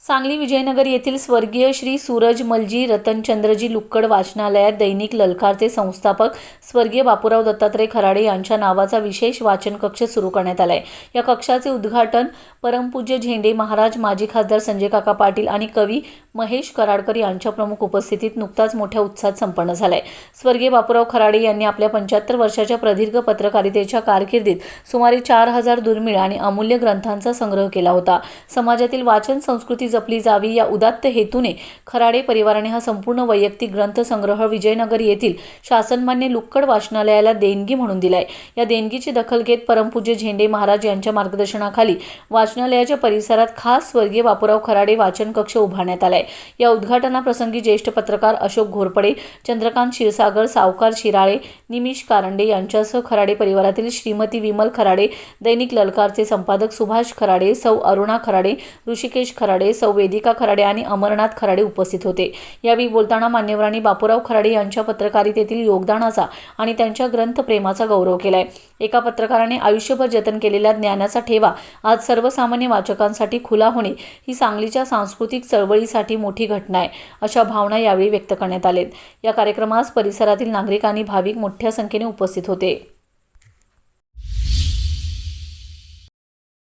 सांगली विजयनगर येथील स्वर्गीय श्री सूरजमलजी रतनचंद्रजी लुक्कड वाचनालयात दैनिक ललकारचे संस्थापक स्वर्गीय बापूराव दत्तात्रय खराडे यांच्या नावाचा विशेष वाचन कक्ष सुरू करण्यात आला आहे। या कक्षाचे उद्घाटन परमपूज्य झेंडे महाराज, माजी खासदार संजय काका पाटील आणि कवी महेश कराडकर यांच्या प्रमुख उपस्थितीत नुकताच मोठ्या उत्साहात संपन्न झाला आहे। स्वर्गीय बापूराव खराडे यांनी आपल्या 75 वर्षाच्या प्रदीर्घ पत्रकारितेच्या कारकिर्दीत सुमारे 4000 दुर्मिळ आणि अमूल्य ग्रंथांचा संग्रह केला होता। समाजातील वाचन संस्कृती जपली जावी या उदात्त हेतूने खराडे परिवाराने हा संपूर्ण वैयक्तिक ग्रंथसंग्रह विजयनगर येथील शासनमान्य लुक्कड वाचनालयाला देणगी म्हणून दिलाय। या देणगीची दखल घेत परमपूज्य झेंडे महाराज यांच्या मार्गदर्शनाखाली वाचनालयाच्या परिसरात खास स्वर्गीय बापूराव खराडे वाचन कक्ष उभारण्यात आलाय। या उद्घाटनाप्रसंगी ज्येष्ठ पत्रकार अशोक घोरपडे, चंद्रकांत क्षीरसागर, सावकार शिराळे, निमिष कारंडे यांच्यासह खराडे परिवारातील श्रीमती विमल खराडे, दैनिक ललकारचे संपादक सुभाष खराडे, सौ अरुणा खराडे, ऋषिकेश खराडे, सौ वेदिका खराडे आणि अमरनाथ खराडे उपस्थित होते। यावेळी बोलताना मान्यवरांनी बापूराव खराडे यांच्या पत्रकारितेतील योगदानाचा आणि त्यांच्या ग्रंथप्रेमाचा गौरव केलाय। एका पत्रकाराने आयुष्यभर जतन केलेल्या ज्ञानाचा ठेवा आज सर्वसामान्य वाचकांसाठी खुला होणे ही सांगलीच्या सांस्कृतिक चळवळीसाठी मोठी घटना आहे, अशा भावना यावेळी व्यक्त करण्यात आल्या। या कार्यक्रमास परिसरातील नागरिक आणि भाविक मोठ्या संख्येने उपस्थित होते।